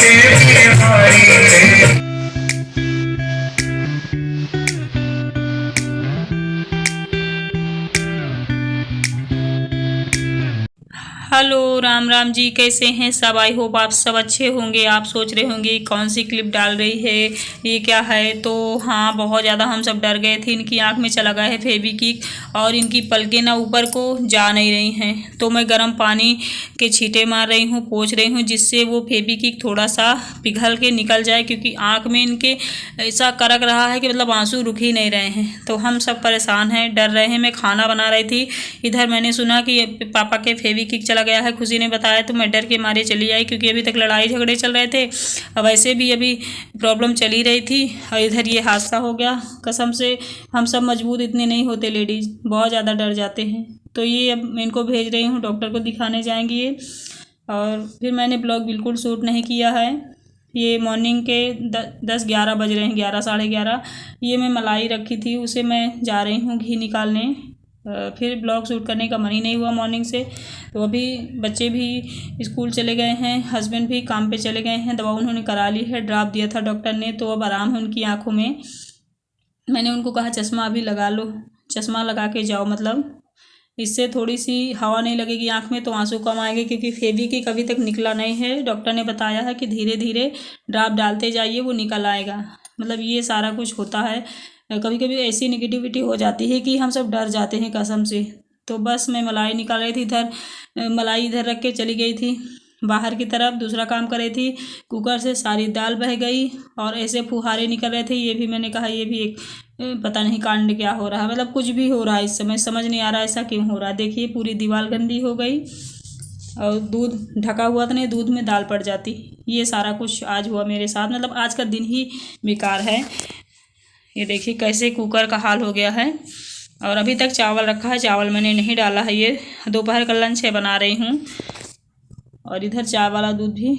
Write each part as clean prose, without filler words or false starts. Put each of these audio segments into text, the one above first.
तेरी भाई है। हेलो राम राम जी, कैसे हैं सब। आई होप आप सब अच्छे होंगे। आप सोच रहे होंगे कौन सी क्लिप डाल रही है, ये क्या है। तो हाँ, बहुत ज़्यादा हम सब डर गए थे। इनकी आंख में चला गया है फेविक्विक और इनकी पलकें ना ऊपर को जा नहीं रही हैं। तो मैं गर्म पानी के छींटे मार रही हूँ, पोंछ रही हूँ, जिससे वो फेविक्विक थोड़ा सा पिघल के निकल जाए, क्योंकि आँख में इनके ऐसा करक रहा है कि मतलब आंसू रुक ही नहीं रहे हैं। तो हम सब परेशान हैं, डर रहे हैं। मैं खाना बना रही थी, इधर मैंने सुना कि पापा के फेविक्विक चला गया है, खुशी ने बताया। तो मैं डर के मारे चली आई, क्योंकि अभी तक लड़ाई झगड़े चल रहे थे, अब वैसे भी अभी प्रॉब्लम चली रही थी, और इधर ये हादसा हो गया। कसम से हम सब मजबूत इतने नहीं होते, लेडीज़ बहुत ज़्यादा डर जाते हैं। तो ये अब मैं इनको भेज रही हूँ, डॉक्टर को दिखाने जाएंगी ये। और फिर मैंने ब्लॉग बिल्कुल शूट नहीं किया है। ये मॉर्निंग के 10-11 बज रहे हैं, 11 साढ़े 11। ये मैं मलाई रखी थी, उसे मैं जा रही हूँ घी निकालने। फिर ब्लॉग शूट करने का मन ही नहीं हुआ मॉर्निंग से। तो अभी बच्चे भी स्कूल चले गए हैं, हस्बैंड भी काम पे चले गए हैं, दवा उन्होंने करा ली है, ड्रॉप दिया था डॉक्टर ने, तो अब आराम है उनकी आंखों में। मैंने उनको कहा चश्मा अभी लगा लो, चश्मा लगा के जाओ, मतलब इससे थोड़ी सी हवा नहीं लगेगी आँख में तो आंसू कम आएंगे, क्योंकि फेविक्विक अभी तक निकला नहीं है। डॉक्टर ने बताया है कि धीरे धीरे ड्रॉप डालते जाइए, वो निकल आएगा। मतलब ये सारा कुछ होता है। कभी कभी ऐसी नेगेटिविटी हो जाती है कि हम सब डर जाते हैं कसम से। तो बस मैं मलाई निकाल रही थी, इधर मलाई इधर रख के चली गई थी बाहर की तरफ, दूसरा काम कर रही थी। कुकर से सारी दाल बह गई और ऐसे फुहारे निकल रहे थे। ये भी मैंने कहा ये भी एक पता नहीं कांड क्या हो रहा है, मतलब कुछ भी हो रहा है इस समय, समझ नहीं आ रहा ऐसा क्यों हो रहा है। देखिए पूरी दीवार गंदी हो गई, और दूध ढका हुआ था, नहीं दूध में दाल पड़ जाती। ये सारा कुछ आज हुआ मेरे साथ, मतलब आज का दिन ही बेकार है। ये देखिए कैसे कुकर का हाल हो गया है। और अभी तक चावल रखा है, चावल मैंने नहीं डाला है। ये दोपहर का लंच है बना रही हूँ। और इधर चाय वाला दूध भी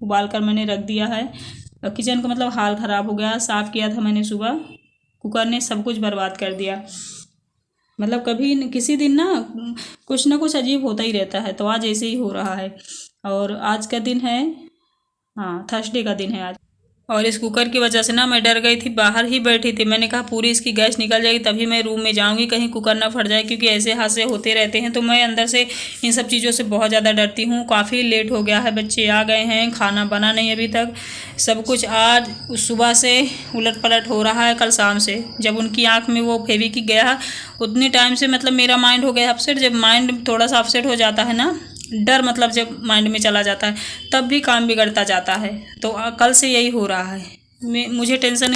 उबाल कर मैंने रख दिया है। और किचन का मतलब हाल ख़राब हो गया, साफ़ किया था मैंने सुबह, कुकर ने सब कुछ बर्बाद कर दिया। मतलब कभी किसी दिन ना कुछ अजीब होता ही रहता है, तो आज ऐसे ही हो रहा है। और आज का दिन है, हाँ थर्सडे का दिन है आज। और इस कुकर की वजह से ना मैं डर गई थी, बाहर ही बैठी थी। मैंने कहा पूरी इसकी गैस निकल जाएगी तभी मैं रूम में जाऊंगी, कहीं कुकर ना फट जाए, क्योंकि ऐसे हादसे होते रहते हैं। तो मैं अंदर से इन सब चीज़ों से बहुत ज़्यादा डरती हूँ। काफ़ी लेट हो गया है, बच्चे आ गए हैं, खाना बना नहीं अभी तक। सब कुछ आज सुबह से उलट पलट हो रहा है। कल शाम से जब उनकी आँख में वो फेविक्विक गया, उतनी टाइम से मतलब मेरा माइंड हो गया अपसेट। जब माइंड थोड़ा सा अपसेट हो जाता है ना, डर मतलब जब माइंड में चला जाता है, तब भी काम बिगड़ता जाता है। तो कल से यही हो रहा है। मुझे टेंशन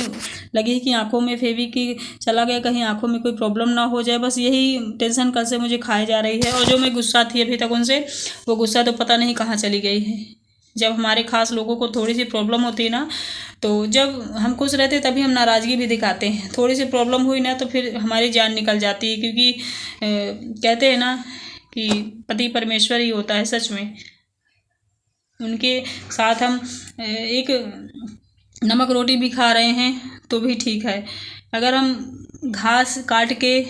लगी कि आंखों में फेविक्विक चला गया, कहीं आंखों में कोई प्रॉब्लम ना हो जाए, बस यही टेंशन कल से मुझे खाई जा रही है। और जो मैं गुस्सा थी अभी तक उनसे, वो गुस्सा तो पता नहीं कहाँ चली गई है। जब हमारे खास लोगों को थोड़ी सी प्रॉब्लम होती है ना, तो जब हम खुश रहते तभी हम नाराज़गी भी दिखाते हैं। थोड़ी सी प्रॉब्लम हुई ना तो फिर हमारी जान निकल जाती है, क्योंकि कहते हैं ना कि पति परमेश्वर ही होता है। सच में उनके साथ हम एक नमक रोटी भी खा रहे हैं तो भी ठीक है, अगर हम घास काट के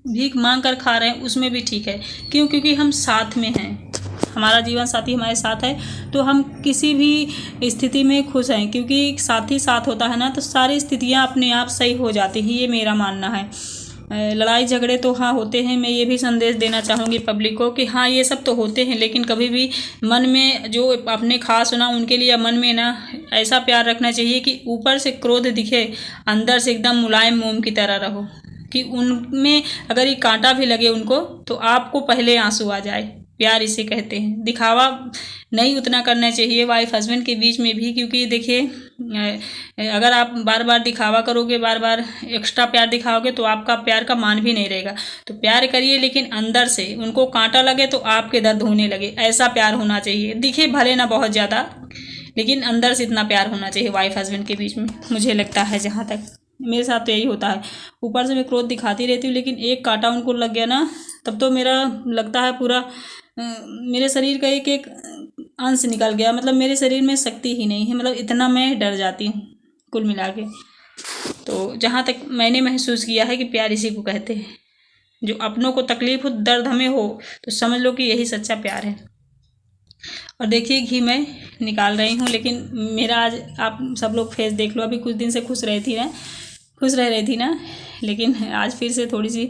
भीख मांग कर खा रहे हैं उसमें भी ठीक है। क्यों? क्योंकि हम साथ में हैं, हमारा जीवन साथी हमारे साथ है, तो हम किसी भी स्थिति में खुश हैं, क्योंकि साथी साथ होता है ना, तो सारी स्थितियां अपने आप सही हो जाती हैं। ये मेरा मानना है। लड़ाई झगड़े तो हाँ होते हैं, मैं ये भी संदेश देना चाहूँगी पब्लिक को कि हाँ ये सब तो होते हैं, लेकिन कभी भी मन में जो अपने खास हो ना, उनके लिए मन में ना ऐसा प्यार रखना चाहिए कि ऊपर से क्रोध दिखे, अंदर से एकदम मुलायम मोम की तरह रहो, कि उनमें अगर ये कांटा भी लगे उनको, तो आपको पहले आंसू आ जाए। प्यार इसे कहते हैं। दिखावा नहीं उतना करना चाहिए वाइफ हस्बैंड के बीच में भी, क्योंकि देखिए अगर आप बार बार दिखावा करोगे, बार बार एक्स्ट्रा प्यार दिखाओगे, तो आपका प्यार का मान भी नहीं रहेगा। तो प्यार करिए, लेकिन अंदर से उनको कांटा लगे तो आपके दर्द होने लगे, ऐसा प्यार होना चाहिए। दिखे भले ना बहुत ज़्यादा, लेकिन अंदर से इतना प्यार होना चाहिए वाइफ हस्बैंड के बीच में, मुझे लगता है। जहाँ तक मेरे साथ तो यही होता है। ऊपर से मैं क्रोध दिखाती रहती हूँ, लेकिन एक कांटा उनको लग गया ना, तब तो मेरा लगता है पूरा मेरे शरीर का एक एक अंश निकल गया। मतलब मेरे शरीर में शक्ति ही नहीं है, मतलब इतना मैं डर जाती हूँ कुल मिला के। तो जहाँ तक मैंने महसूस किया है कि प्यार इसी को कहते हैं। जो अपनों को तकलीफ हो, दर्द हमें हो, तो समझ लो कि यही सच्चा प्यार है। और देखिए घी मैं निकाल रही हूँ, लेकिन मेरा आज आप सब लोग फेस देख लो। अभी कुछ दिन से खुश रह रही थी ना, लेकिन आज फिर से थोड़ी सी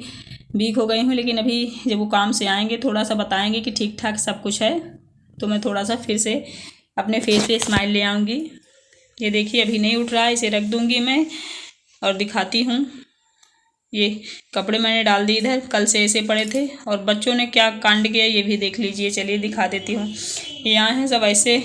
वीक हो गई हूँ। लेकिन अभी जब वो काम से आएंगे थोड़ा सा बताएंगे कि ठीक ठाक सब कुछ है, तो मैं थोड़ा सा फिर से अपने फेस पे स्माइल ले आऊँगी। ये देखिए अभी नहीं उठ रहा है, इसे रख दूँगी मैं और दिखाती हूँ। ये कपड़े मैंने डाल दिए इधर, कल से ऐसे पड़े थे, और बच्चों ने क्या कांड किया ये भी देख लीजिए। चलिए दिखा देती हूँ। ये यहाँ हैं सब ऐसे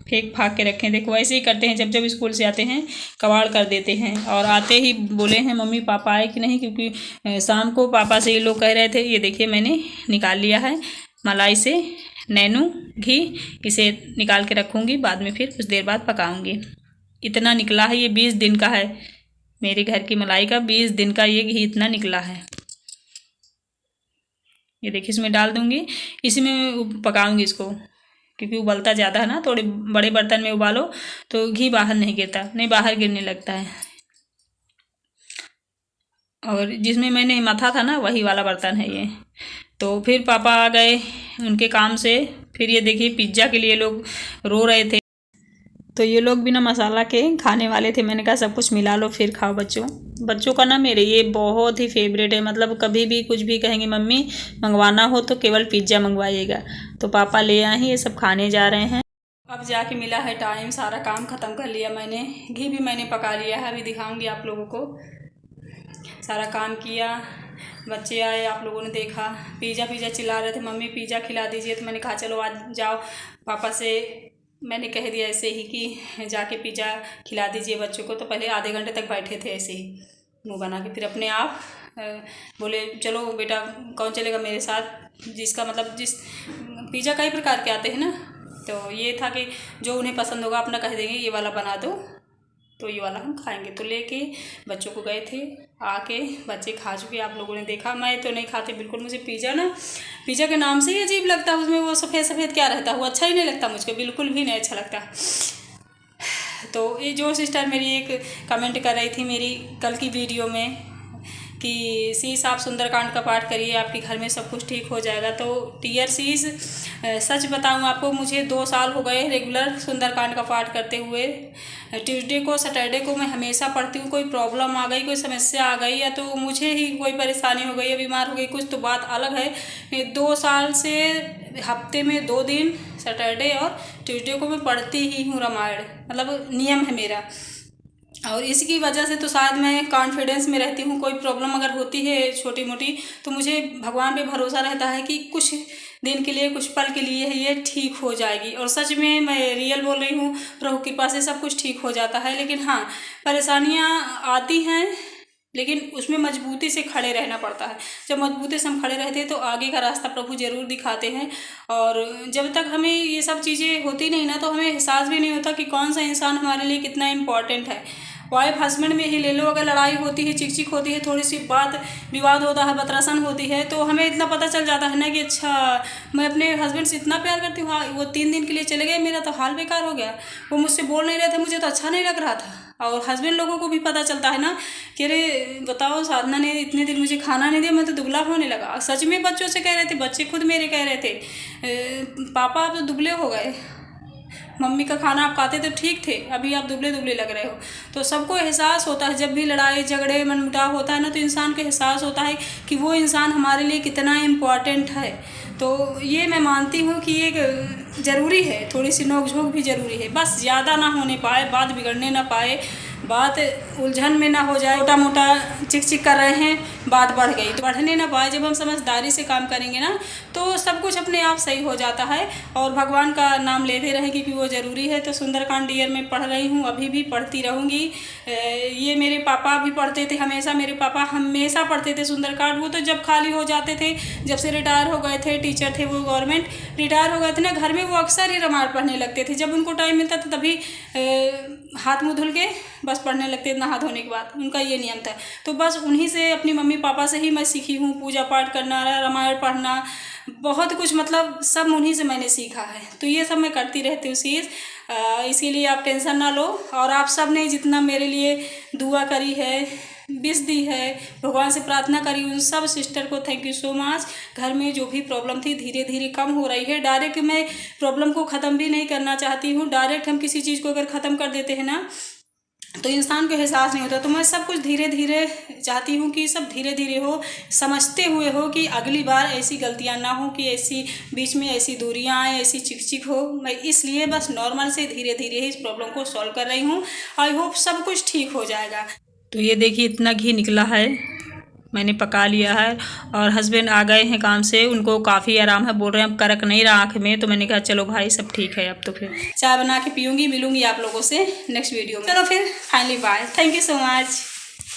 फेंक फाक के रखे हैं। देखो ऐसे ही करते हैं, जब जब स्कूल से आते हैं कबाड़ कर देते हैं। और आते ही बोले हैं मम्मी पापा आए कि नहीं, क्योंकि शाम को पापा से ये लोग कह रहे थे। ये देखिए मैंने निकाल लिया है मलाई से नैनो घी, इसे निकाल के रखूँगी, बाद में फिर कुछ देर बाद पकाऊँगी। इतना निकला है, ये 20 दिन का है, मेरे घर की मलाई का 20 दिन का ये घी इतना निकला है। ये देखिए इसमें डाल दूँगी, इसी में पकाऊँगी इसको, क्योंकि उबलता ज़्यादा है ना। थोड़े बड़े बर्तन में उबालो तो घी बाहर नहीं गिरता, नहीं बाहर गिरने लगता है। और जिसमें मैंने मथा था ना वही वाला बर्तन है ये। तो फिर पापा आ गए उनके काम से। फिर ये देखिए पिज्ज़ा के लिए लोग रो रहे थे, तो ये लोग बिना मसाला के खाने वाले थे। मैंने कहा सब कुछ मिला लो फिर खाओ। बच्चों का ना मेरे ये बहुत ही फेवरेट है। मतलब कभी भी कुछ भी कहेंगे मम्मी मंगवाना हो तो केवल पिज्ज़ा मंगवाइएगा। तो पापा ले आए हैं, ये सब खाने जा रहे हैं। अब जाके मिला है टाइम, सारा काम ख़त्म कर लिया मैंने। घी भी मैंने पका लिया है, अभी दिखाऊंगी आप लोगों को। सारा काम किया, बच्चे आए, आप लोगों ने देखा। पिज़्ज़ा चिल्ला रहे थे मम्मी पिज़्ज़ा खिला दीजिए, तो मैंने कहा चलो आज जाओ। पापा से मैंने कह दिया ऐसे ही कि जाके पिज़्ज़ा खिला दीजिए बच्चों को। तो पहले आधे घंटे तक बैठे थे ऐसे ही मुँह बना के, फिर अपने आप बोले चलो बेटा कौन चलेगा मेरे साथ। जिसका मतलब जिस पिज़्ज़ा कई प्रकार के आते हैं ना, तो ये था कि जो उन्हें पसंद होगा अपना कह देंगे ये वाला बना दो, तो ये वाला हम खाएंगे। तो लेके बच्चों को गए थे, आके बच्चे खा चुके, आप लोगों ने देखा। मैं तो नहीं खाती बिल्कुल, मुझे पिज़्ज़ा के नाम से ही अजीब लगता है। उसमें वो सफ़ेद सफ़ेद क्या रहता है, वो अच्छा ही नहीं लगता मुझको, बिल्कुल भी नहीं अच्छा लगता। तो ये जो सिस्टर मेरी एक कमेंट कर रही थी मेरी कल की वीडियो में कि शीश आप सुंदरकांड का पाठ करिए आपके घर में सब कुछ ठीक हो जाएगा। तो डियर शीश, सच बताऊं आपको, मुझे 2 साल हो गए रेगुलर सुंदरकांड का पाठ करते हुए। ट्यूसडे को सैटरडे को मैं हमेशा पढ़ती हूँ। कोई प्रॉब्लम आ गई, कोई समस्या आ गई, या तो मुझे ही कोई परेशानी हो गई या बीमार हो गई कुछ, तो बात अलग है। 2 साल से हफ्ते में 2 दिन सैटरडे और ट्यूसडे को मैं पढ़ती ही हूँ रामायण, मतलब नियम है मेरा। और इसकी वजह से तो शायद मैं कॉन्फिडेंस में रहती हूँ। कोई प्रॉब्लम अगर होती है छोटी मोटी, तो मुझे भगवान पे भरोसा रहता है कि कुछ दिन के लिए, कुछ पल के लिए ये ठीक हो जाएगी। और सच में मैं रियल बोल रही हूँ, प्रभु की कृपा से सब कुछ ठीक हो जाता है। लेकिन हाँ, परेशानियाँ आती हैं, लेकिन उसमें मजबूती से खड़े रहना पड़ता है। जब मजबूती से हम खड़े रहते हैं तो आगे का रास्ता प्रभु जरूर दिखाते हैं। और जब तक हमें ये सब चीज़ें होती नहीं ना, तो हमें एहसास भी नहीं होता कि कौन सा इंसान हमारे लिए कितना इम्पॉर्टेंट है। वाइफ हस्बैंड में ही ले लो, अगर लड़ाई होती है, चिक चिक होती है, थोड़ी सी बात विवाद होता है, बतरासन होती है, तो हमें इतना पता चल जाता है ना कि अच्छा मैं अपने हस्बैंड से इतना प्यार करती हूँ। हाँ, वो 3 दिन के लिए चले गए, मेरा तो हाल बेकार हो गया। वो मुझसे बोल नहीं रहे थे, मुझे तो अच्छा नहीं लग रहा था। और हस्बैंड लोगों को भी पता चलता है ना कि अरे बताओ साधना ने इतने दिन मुझे खाना नहीं दिया, मैं तो दुबला होने लगा। सच में बच्चों से कह रहे थे, बच्चे खुद मेरे कह रहे थे पापा आप तो दुबले हो गए, मम्मी का खाना आप खाते तो ठीक थे, अभी आप दुबले दुबले लग रहे हो। तो सबको एहसास होता है, जब भी लड़ाई झगड़े मनमुटाव होता है ना, तो इंसान को एहसास होता है कि वो इंसान हमारे लिए कितना इम्पॉर्टेंट है। तो ये मैं मानती हूँ कि ये ज़रूरी है, थोड़ी सी नोक-झोंक भी ज़रूरी है। बस ज़्यादा ना होने पाए, बात बिगड़ने ना पाए, बात उलझन में ना हो जाए। मोटा मोटा चिक चिक कर रहे हैं, बात बढ़ गई तो बढ़ने ना पाए। जब हम समझदारी से काम करेंगे ना, तो सब कुछ अपने आप सही हो जाता है। और भगवान का नाम लेते रहें, क्योंकि वो ज़रूरी है। तो सुंदरकांड ईयर में पढ़ रही हूँ, अभी भी पढ़ती रहूँगी। ये मेरे पापा भी पढ़ते थे हमेशा, मेरे पापा हमेशा पढ़ते थे सुंदरकांड। वो तो जब खाली हो जाते थे, जब से रिटायर हो गए थे, टीचर थे वो, गवर्नमेंट रिटायर हो गए थे ना, घर में वो अक्सर ही रामायण पढ़ने लगते थे। जब उनको टाइम मिलता था तभी हाथ मुँह धुल के बस पढ़ने लगते थे, नहा धोने के बाद। उनका ये नियम था। तो बस उन्हीं से, अपनी मम्मी पापा से ही मैं सीखी हूँ। पूजा पाठ करना, रामायण पढ़ना, बहुत कुछ, मतलब सब उन्हीं से मैंने सीखा है। तो ये सब मैं करती रहती हूँ चीज़। इसीलिए आप टेंशन ना लो। और आप सब ने जितना मेरे लिए दुआ करी है, विश दी है, भगवान से प्रार्थना करी उन सब सिस्टर को। Thank you so much. घर में जो भी प्रॉब्लम थी धीरे धीरे कम हो रही है। डायरेक्ट मैं प्रॉब्लम को ख़त्म भी नहीं करना चाहती हूँ। डायरेक्ट हम किसी चीज़ को अगर ख़त्म कर देते हैं ना तो इंसान को एहसास नहीं होता। तो मैं सब कुछ धीरे धीरे चाहती हूँ कि सब धीरे धीरे हो, समझते हुए हो कि अगली बार ऐसी गलतियाँ ना हो कि ऐसी बीच में ऐसी दूरियाँ आए, ऐसी चिक हो। मैं इसलिए बस नॉर्मल से धीरे धीरे ही इस प्रॉब्लम को सॉल्व कर रही हूँ। आई होप सब कुछ ठीक हो जाएगा। तो ये देखिए इतना घी निकला है, मैंने पका लिया है। और हस्बैंड आ गए हैं काम से, उनको काफ़ी आराम है, बोल रहे हैं अब करक नहीं रहा आँख में। तो मैंने कहा चलो भाई सब ठीक है। अब तो फिर चाय बना के पीऊँगी, मिलूँगी आप लोगों से नेक्स्ट वीडियो में। चलो फिर finally bye, thank you so much.